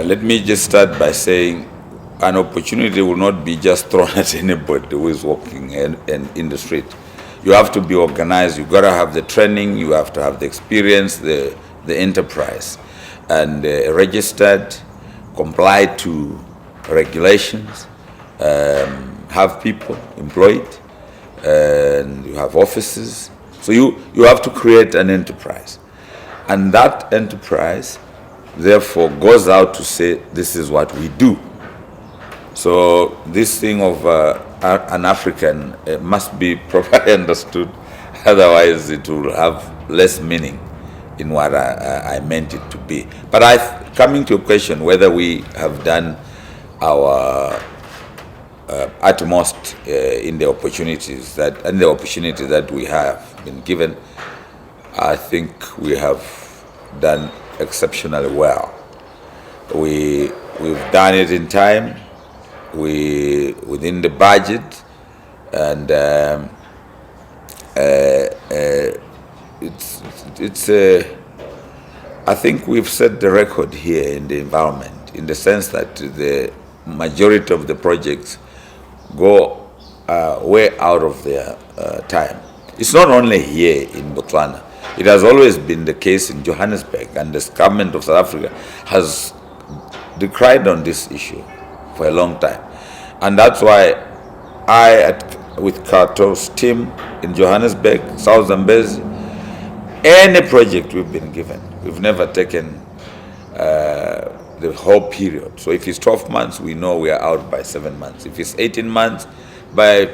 Let me just start by saying an opportunity will not be just thrown at anybody who is walking in the street. You have to be organized. You've got to have the training. You have to have the experience, the enterprise, and registered, comply to regulations, have people employed, and you have offices. So you have to create an enterprise. And that enterprise, therefore, goes out to say, this is what we do. So this thing of an African must be properly understood, otherwise it will have less meaning in what I meant it to be. But coming to your question, whether we have done our utmost in the opportunities that we have been given, I think we have done exceptionally well. We've done it in time, within the budget, and I think we've set the record here in the environment, in the sense that the majority of the projects go way out of their time. It's not only here in Botswana. It has always been the case in Johannesburg, and the government of South Africa has decried on this issue for a long time. And that's why with Khato's team in Johannesburg, South Zambezi, any project we've been given, we've never taken the whole period. So if it's 12 months, we know we are out by 7 months. If it's 18 months, by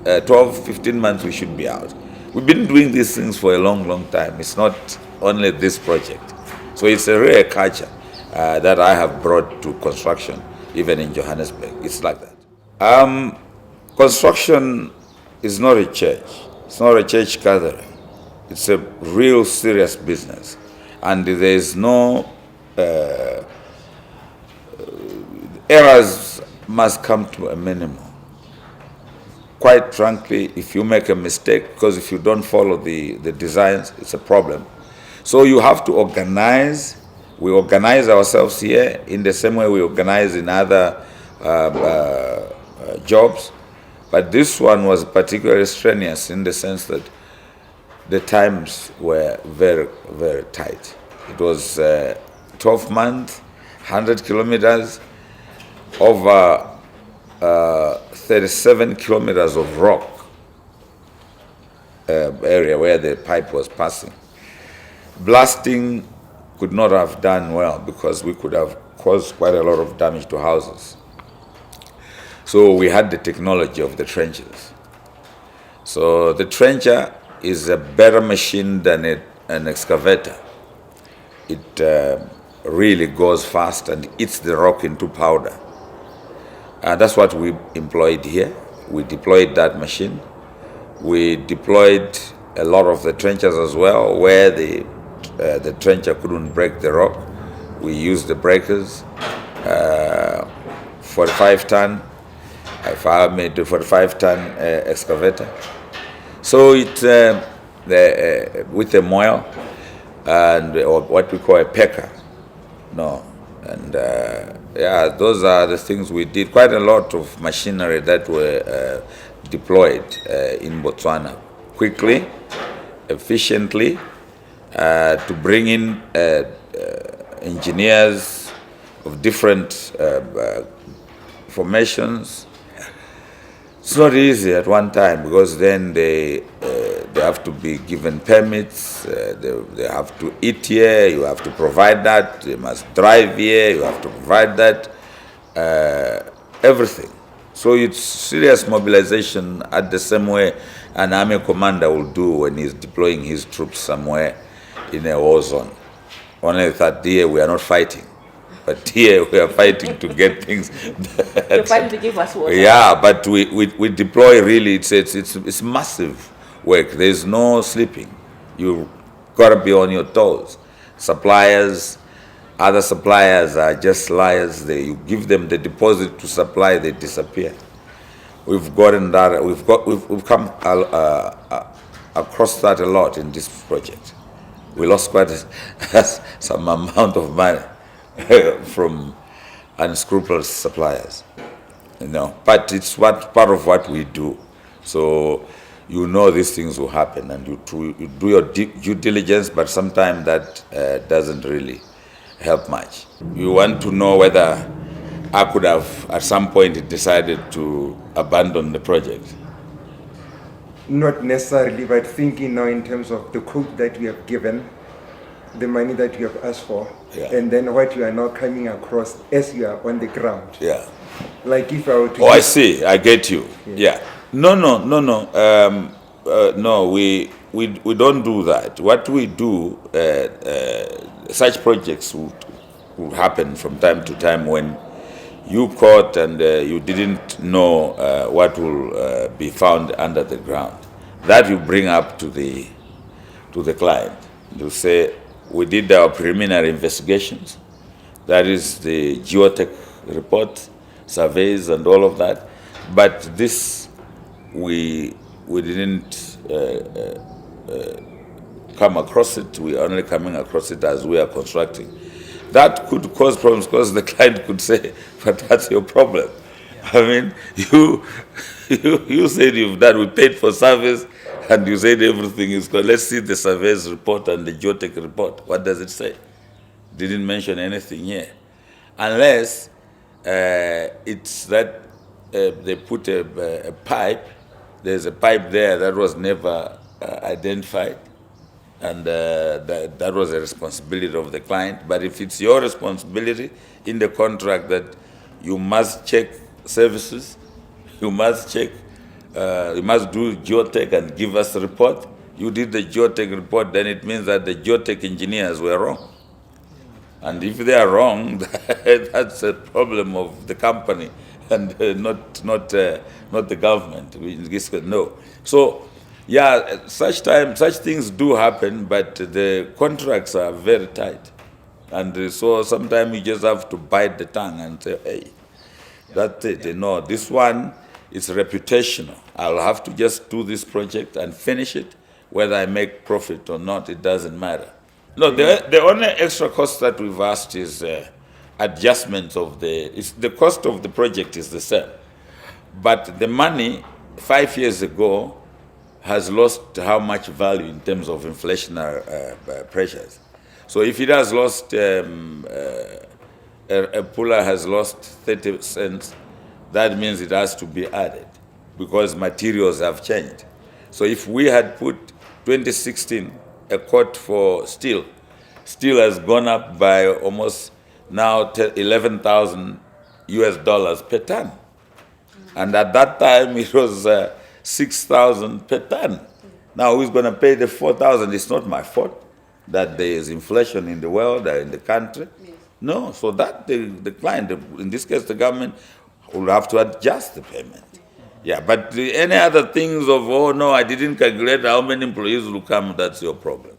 12, 15 months, we should be out. We've been doing these things for a long, long time. It's not only this project. So it's a rare culture that I have brought to construction, even in Johannesburg. It's like that. Construction is not a church. It's not a church gathering. It's a real serious business. And there is no errors must come to a minimum. Quite frankly, if you make a mistake, because if you don't follow the designs, it's a problem. So you have to organize. We organize ourselves here in the same way we organize in other jobs. But this one was particularly strenuous in the sense that the times were very, very tight. It was 12 months, 100 kilometers, over 37 kilometers of rock area where the pipe was passing. Blasting could not have done well because we could have caused quite a lot of damage to houses. So we had the technology of the trenches. So the trencher is a better machine than an excavator. It really goes fast and eats the rock into powder. That's what we employed here. We deployed that machine. We deployed a lot of the trenchers as well, where the trencher couldn't break the rock. We used the breakers, 45-ton. I made the 45-ton excavator. So it with a moil and or what we call a pecker. No. And yeah, those are the things we did. Quite a lot of machinery that were deployed in Botswana quickly, efficiently, to bring in engineers of different formations. It's not easy at one time because then they have to be given permits, they have to eat here, you have to provide that, they must drive here, you have to provide that, everything. So it's serious mobilization at the same way an army commander will do when he's deploying his troops somewhere in a war zone. Only that here we are not fighting. But here we are fighting to get things. You're fighting to give us water. Yeah, but we deploy really. It's massive work. There's no sleeping. You gotta be on your toes. Suppliers, other suppliers are just liars. You give them the deposit to supply, they disappear. We've gotten that. We've come across that a lot in this project. We lost quite some amount of money from unscrupulous suppliers. But it's part of what we do. So these things will happen, and you do your due diligence, but sometimes that doesn't really help much. You want to know whether I could have at some point decided to abandon the project. Not necessarily, but thinking now in terms of the quote that we have given, the money that you have asked for, and then what you are now coming across as you are on the ground. Yeah. Like if I were to... Oh, I see. I get you. Yeah. No. No, we don't do that. What we do, such projects would happen from time to time when you caught and you didn't know what will be found under the ground. That you bring up to the client. You say, we did our preliminary investigations. That is the geotech report, surveys and all of that. But this, we didn't come across it. We are only coming across it as we are constructing. That could cause problems because the client could say, but that's your problem. I mean, you said we paid for service, and you said everything is good. Let's see the survey's report and the geotech report. What does it say? Didn't mention anything here. Unless it's that they put a pipe, there's a pipe there that was never identified, and that was a responsibility of the client. But if it's your responsibility in the contract that you must check services, you must check, you must do geotech and give us a report, you did the geotech report, then it means that the geotech engineers were wrong. And if they are wrong, that's a problem of the company and not the government. No. So, yeah, such things do happen, but the contracts are very tight. And so sometimes you just have to bite the tongue and say, hey, that's it. No, this one is reputational. I'll have to just do this project and finish it. Whether I make profit or not, it doesn't matter. No, the only extra cost that we've asked is adjustments of the cost of the project is the same. But the money 5 years ago has lost how much value in terms of inflationary pressures. So if it has lost, a puller has lost 30 cents, that means it has to be added because materials have changed. So if we had put 2016 a quote for steel has gone up by almost now $11,000 per ton. And at that time it was 6,000 per ton. Now who's going to pay the 4,000? It's not my fault that there is inflation in the world or in the country. Yes. No, so that the client, in this case the government, will have to adjust the payment. Yeah, but any other things of, oh no, I didn't calculate how many employees will come, that's your problem.